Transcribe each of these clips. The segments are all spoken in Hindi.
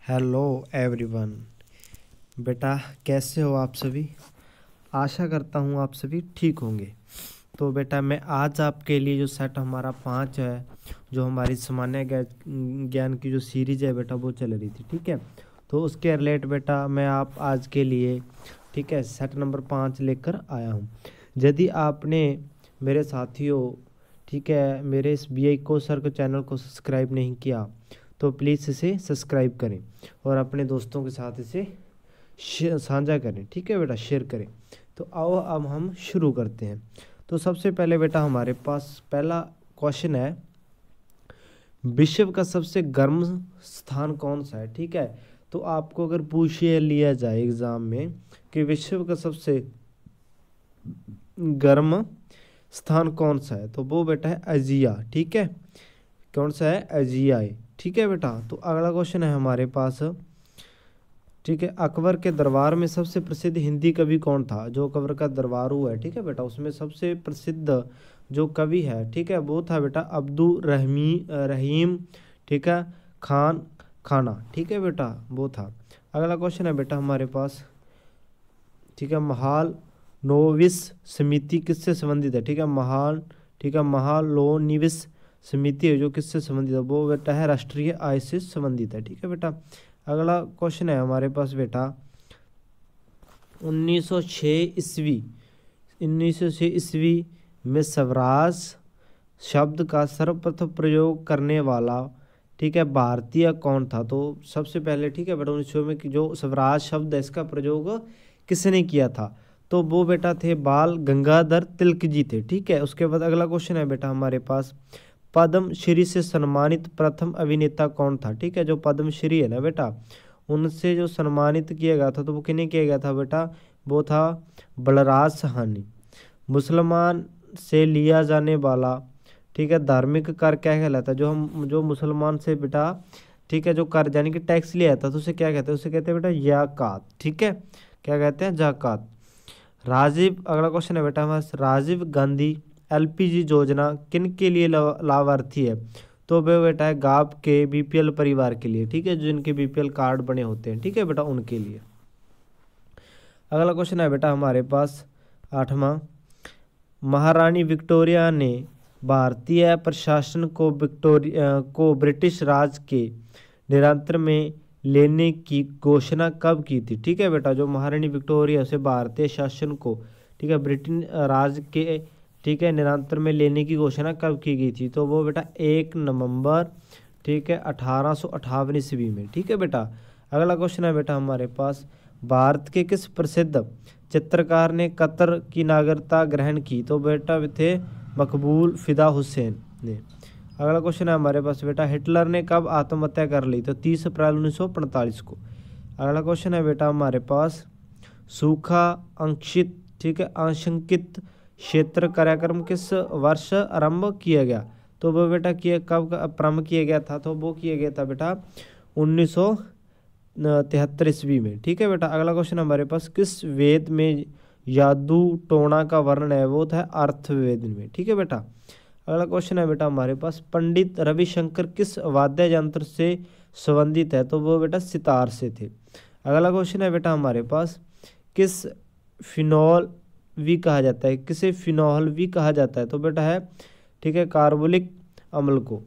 Hello everyone. बेटा कैसे हो आप सभी। आशा करता हूँ आप सभी ठीक होंगे। तो बेटा मैं आज आपके लिए जो सेट हमारा 5 है, जो हमारी सामान्य ज्ञान की जो सीरीज है बेटा वो चल रही थी, ठीक है। तो उसके रिलेट बेटा मैं आप आज के लिए, ठीक है, सेट नंबर 5 लेकर आया हूँ। यदि आपने मेरे साथियों, ठीक है, मेरे इस BI को सर के चैनल को सब्सक्राइब नहीं किया तो प्लीज़ इसे सब्सक्राइब करें और अपने दोस्तों के साथ इसे साझा करें, ठीक है बेटा, शेयर करें। तो आओ अब हम शुरू करते हैं। तो सबसे पहले बेटा हमारे पास पहला क्वेश्चन है, विश्व का सबसे गर्म स्थान कौन सा है, ठीक है। तो आपको अगर पूछे लिया जाए एग्ज़ाम में कि विश्व का सबसे गर्म स्थान कौन सा है, तो वो बेटा है एजिया, ठीक है। कौन सा है? एजिया है, ठीक है बेटा। तो अगला क्वेश्चन है हमारे पास, ठीक है, अकबर के दरबार में सबसे प्रसिद्ध हिंदी कवि कौन था। जो अकबर का दरबार हुआ है, ठीक है बेटा, उसमें सबसे प्रसिद्ध जो कवि है, ठीक है, वो था बेटा अब्दुल रहीम, ठीक है, खाना, ठीक है बेटा, वो था। अगला क्वेश्चन है बेटा हमारे पास, ठीक है, महालनोबिस समिति किससे संबंधित है, ठीक है, महालनोबिस समिति है जो किससे संबंधित है, वो बेटा है राष्ट्रीय आय से संबंधित है, ठीक है बेटा। अगला क्वेश्चन है हमारे पास बेटा 1906 ईस्वी में स्वराज शब्द का सर्वप्रथम प्रयोग करने वाला, ठीक है, भारतीय कौन था। तो सबसे पहले, ठीक है बेटा, 1900 में जो स्वराज शब्द है इसका प्रयोग किसने किया था, तो वो बेटा थे बाल गंगाधर तिलक जी थे, ठीक है। उसके बाद अगला क्वेश्चन है बेटा हमारे पास, पद्मश्री से सम्मानित प्रथम अभिनेता कौन था, ठीक है। जो पद्मश्री है ना बेटा, उनसे जो सम्मानित किया गया था तो वो किन्हें किया गया था बेटा, वो था बलराज साहनी। मुसलमान से लिया जाने वाला, ठीक है, धार्मिक कर क्या कहलाता है, जो मुसलमान से बेटा, ठीक है, जो कर यानी कि टैक्स लिया था तो उसे क्या कहते हैं, उसे कहते हैं बेटा ज़कात, ठीक है, क्या कहते हैं, ज़कात। अगला क्वेश्चन है बेटा हमारा, राजीव गांधी LPG योजना किन के लिए लाभार्थी है, तो वे बेटा है गांव के BPL परिवार के लिए, ठीक है, जिनके BPL कार्ड बने होते हैं, ठीक है बेटा, उनके लिए। अगला क्वेश्चन है बेटा हमारे पास 8वां, महारानी विक्टोरिया ने भारतीय प्रशासन को ब्रिटिश राज के नियंत्रण में लेने की घोषणा कब की थी, ठीक है बेटा। जो महारानी विक्टोरिया से भारतीय शासन को, ठीक है, ब्रिटेन राज के, ठीक है, नियंत्रण में लेने की घोषणा कब की गई थी, तो वो बेटा 1 नवंबर, ठीक है, 1858 ईस्वी में, ठीक है बेटा। अगला क्वेश्चन है बेटा हमारे पास, भारत के किस प्रसिद्ध चित्रकार ने कतर की नागरिकता ग्रहण की, तो बेटा वे थे मकबूल फिदा हुसैन ने। अगला क्वेश्चन है हमारे पास बेटा, हिटलर ने कब आत्महत्या कर ली, तो 30 अप्रैल 1945 को। अगला क्वेश्चन है बेटा हमारे पास, सूखा अंशित, ठीक है, आशंकित क्षेत्र कार्यक्रम किस वर्ष आरंभ किया गया, तो वो बेटा कब प्रारंभ किया गया था, तो वो किया गया था बेटा 1973 ईस्वी में, ठीक है बेटा। अगला क्वेश्चन हमारे पास, किस वेद में यादू टोना का वर्णन है, वो था अर्थवेद में, ठीक है बेटा। अगला क्वेश्चन है बेटा हमारे पास, पंडित रविशंकर किस वाद्य यंत्र से संबंधित है, तो वो बेटा सितार से थे। अगला क्वेश्चन है बेटा हमारे पास, किस फिनॉल भी कहा जाता है, किसे फिनॉल भी कहा जाता है, तो बेटा है, ठीक है, कार्बोलिक अम्ल को।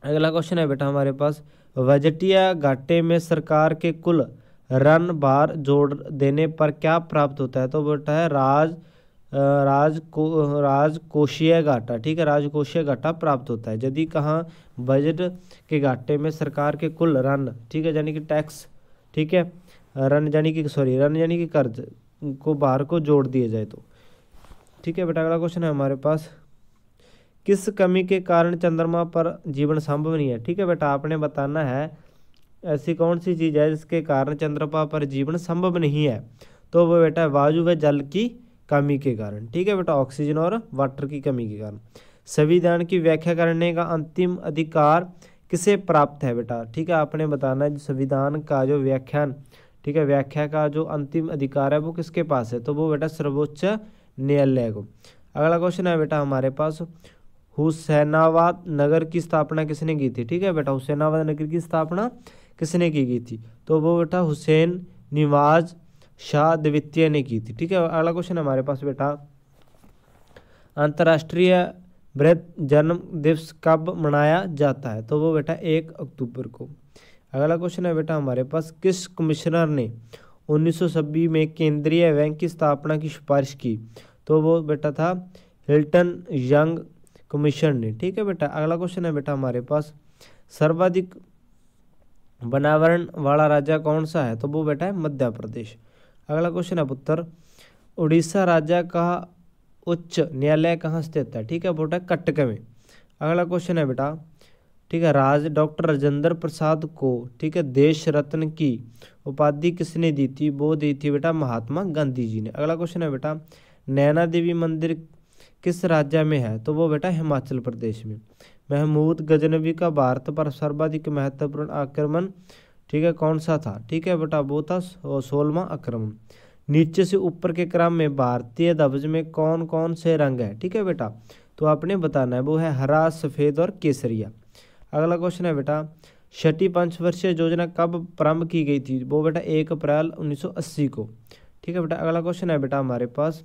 अगला क्वेश्चन है बेटा हमारे पास, बजटिया घाटे में सरकार के कुल रन भार जोड़ देने पर क्या प्राप्त होता है, तो बेटा है राजकोषीय घाटा, ठीक है, राजकोषीय घाटा प्राप्त होता है। यदि कहाँ बजट के घाटे में सरकार के कुल रन, ठीक है, यानी कि टैक्स, ठीक है, रन यानी कि कर्ज को भार को जोड़ दिया जाए तो, ठीक है बेटा। अगला क्वेश्चन है हमारे पास, किस कमी के कारण चंद्रमा पर जीवन संभव नहीं है, ठीक है बेटा, आपने बताना है ऐसी कौन सी चीज़ है जिसके कारण चंद्रमा पर जीवन संभव नहीं है, तो वो बेटा वायु व जल की कमी के कारण, ठीक है बेटा, ऑक्सीजन और वाटर की कमी के कारण। संविधान की व्याख्या करने का अंतिम अधिकार किसे प्राप्त है बेटा, ठीक है, आपने बताना है संविधान का जो व्याख्यान, ठीक है, व्याख्या का जो अंतिम अधिकार है वो किसके पास है, तो वो बेटा सर्वोच्च न्यायालय को। अगला क्वेश्चन है बेटा हमारे पास, हुसैनाबाद नगर की स्थापना किसने की थी, ठीक है बेटा, हुसैनाबाद नगर की स्थापना किसने की गई थी? तो वो बेटा हुसैन नवाज शाह द्वितीय ने की थी। ठीक है, अगला क्वेश्चन हमारे पास बेटा, अंतर्राष्ट्रीय वृद्ध जन्म दिवस कब मनाया जाता है? तो वो बेटा 1 अक्टूबर को। अगला क्वेश्चन है बेटा हमारे पास, किस कमिश्नर ने 1926 में केंद्रीय बैंक की स्थापना की सिफारिश की? तो वो बेटा था हिल्टन यंग कमीशन ने। ठीक है बेटा, अगला क्वेश्चन है बेटा हमारे पास, सर्वाधिक वनावरण वाला राज्य कौन सा है? तो वो बेटा है मध्य प्रदेश। अगला क्वेश्चन है पुत्र, उड़ीसा राज्य का उच्च न्यायालय कहाँ स्थित है? ठीक है बेटा, कटक में। अगला क्वेश्चन है बेटा, ठीक है, डॉक्टर राजेंद्र प्रसाद को, ठीक है, देश रत्न की उपाधि किसने दी थी? वो दी थी बेटा महात्मा गांधी जी ने। अगला क्वेश्चन है बेटा, नैना देवी मंदिर किस राज्य में है? तो वो बेटा हिमाचल प्रदेश में। महमूद गजनवी का भारत पर सर्वाधिक महत्वपूर्ण आक्रमण, ठीक है, कौन सा था? ठीक है बेटा, वो था 16वां आक्रमण। नीचे से ऊपर के क्रम में भारतीय ध्वज में कौन कौन से रंग है? ठीक है बेटा, तो आपने बताना है, वो है हरा, सफ़ेद और केसरिया। अगला क्वेश्चन है बेटा, छठी पंचवर्षीय योजना कब प्रारंभ की गई थी? वो बेटा 1 अप्रैल 1980 को। ठीक है बेटा, अगला क्वेश्चन है बेटा हमारे पास,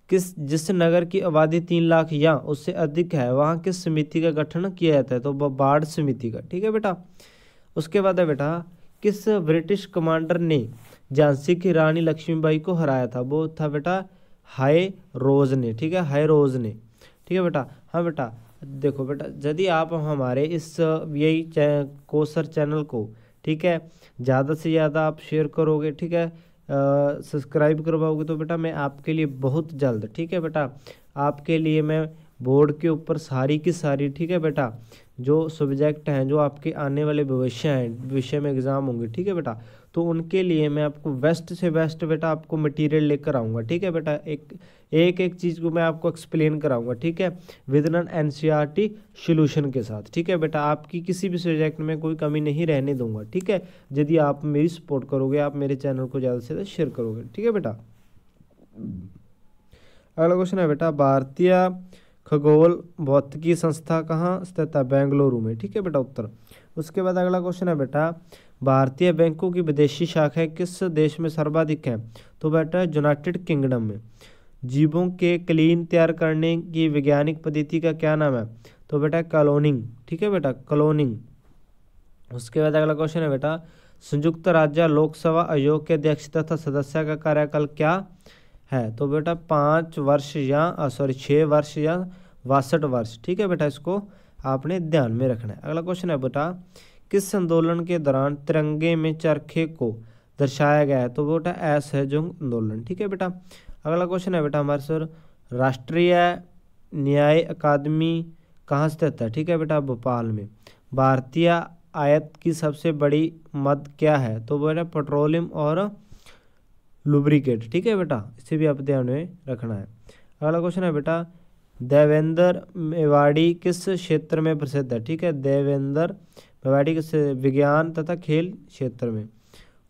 जिस नगर की आबादी 3 लाख या उससे अधिक है वहाँ किस समिति का गठन किया जाता है? तो वो बाढ़ समिति का। ठीक है बेटा, उसके बाद है बेटा, किस ब्रिटिश कमांडर ने झांसी की रानी लक्ष्मीबाई को हराया था? वो था बेटा हाय रोज ने। ठीक है, हाय रोज ने। ठीक है बेटा, हाँ बेटा, देखो बेटा, यदि आप हमारे इस यही कोसर चैनल को, ठीक है, ज़्यादा से ज़्यादा आप शेयर करोगे, ठीक है, सब्सक्राइब करवाओगे, तो बेटा मैं आपके लिए बहुत जल्द, ठीक है बेटा, आपके लिए मैं बोर्ड के ऊपर सारी की सारी, ठीक है बेटा, जो सब्जेक्ट हैं, जो आपके आने वाले भविष्य में एग्ज़ाम होंगे, ठीक है बेटा, तो उनके लिए मैं आपको बेस्ट से बेस्ट बेटा आपको मटेरियल लेकर आऊँगा। ठीक है बेटा, एक चीज़ को मैं आपको एक्सप्लेन कराऊंगा, ठीक है, विद एन एनसीईआरटी सॉल्यूशन के साथ। ठीक है बेटा, आपकी किसी भी सब्जेक्ट में कोई कमी नहीं रहने दूंगा। ठीक है, यदि आप मेरी सपोर्ट करोगे, आप मेरे चैनल को ज़्यादा से ज़्यादा शेयर करोगे। ठीक है बेटा, अगला क्वेश्चन है बेटा, भारतीय खगोल भौतिकी संस्था कहाँ स्थित है? बेंगलुरु में। ठीक है बेटा, उत्तर। उसके बाद अगला क्वेश्चन है बेटा, भारतीय बैंकों की विदेशी शाखाएं किस देश में सर्वाधिक हैं? तो बेटा यूनाइटेड किंगडम में। जीवों के क्लीन तैयार करने की वैज्ञानिक पद्धति का क्या नाम है? तो बेटा क्लोनिंग। ठीक है बेटा, क्लोनिंग। उसके बाद अगला क्वेश्चन है बेटा, संयुक्त राज्य लोकसभा आयोग के अध्यक्ष तथा सदस्य का कार्यकाल क्या है? तो बेटा 5 वर्ष या 6 वर्ष या 62 वर्ष। ठीक है बेटा, इसको आपने ध्यान में रखना है। अगला क्वेश्चन है बेटा, किस आंदोलन के दौरान तिरंगे में चरखे को दर्शाया गया है? तो बेटा असहयोग आंदोलन। ठीक है बेटा, अगला क्वेश्चन है बेटा हमारे सर, राष्ट्रीय न्याय अकादमी कहाँ स्थित है? ठीक है बेटा, भोपाल में। भारतीय आयात की सबसे बड़ी मद क्या है? तो बेटा पेट्रोलियम और लुब्रिकेट। ठीक है बेटा, इसे भी आप ध्यान में रखना है। अगला क्वेश्चन है बेटा, देवेंद्र मेवाड़ी किस क्षेत्र में प्रसिद्ध है? ठीक है, देवेंद्र मेवाड़ी किस विज्ञान तथा खेल क्षेत्र में।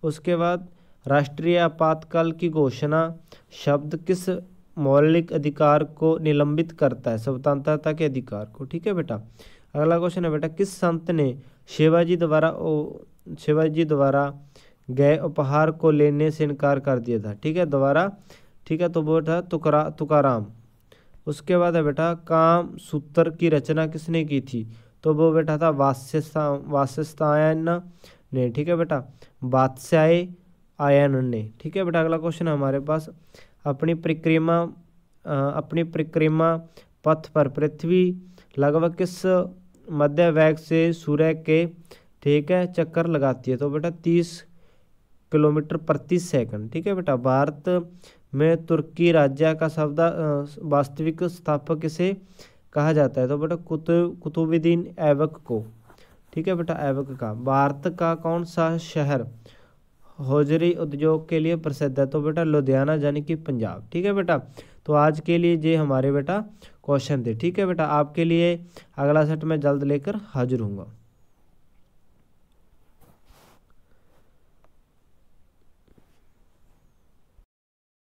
उसके बाद राष्ट्रीय आपातकाल की घोषणा शब्द किस मौलिक अधिकार को निलंबित करता है? स्वतंत्रता के अधिकार को। ठीक है बेटा, अगला क्वेश्चन है बेटा, किस संत ने शिवाजी द्वारा गए उपहार को लेने से इनकार कर दिया था? ठीक है, दोबारा। ठीक है, तो वो था तुकाराम। उसके बाद है बेटा, काम सूत्र की रचना किसने की थी? तो वो बेटा था वात्स्यायन ने। ठीक है बेटा, वात्स्यायन ने। ठीक है बेटा, अगला क्वेश्चन है हमारे पास, अपनी परिक्रमा पथ पर पृथ्वी लगभग किस मध्य वेग से सूर्य के, ठीक है, चक्कर लगाती है? तो बेटा 30 किलोमीटर प्रति सेकंड। ठीक है बेटा, भारत में तुर्की राज्य का वास्तविक स्थापक किसे कहा जाता है? तो बेटा कुतुबुद्दीन ऐबक को। ठीक है बेटा, ऐबक का। भारत का कौन सा शहर हौजरी उद्योग के लिए प्रसिद्ध है? तो बेटा लुधियाना, यानी कि पंजाब। ठीक है बेटा, तो आज के लिए ये हमारे बेटा क्वेश्चन थे। ठीक है बेटा, आपके लिए अगला सेट मैं जल्द लेकर हाजिर हूँगा।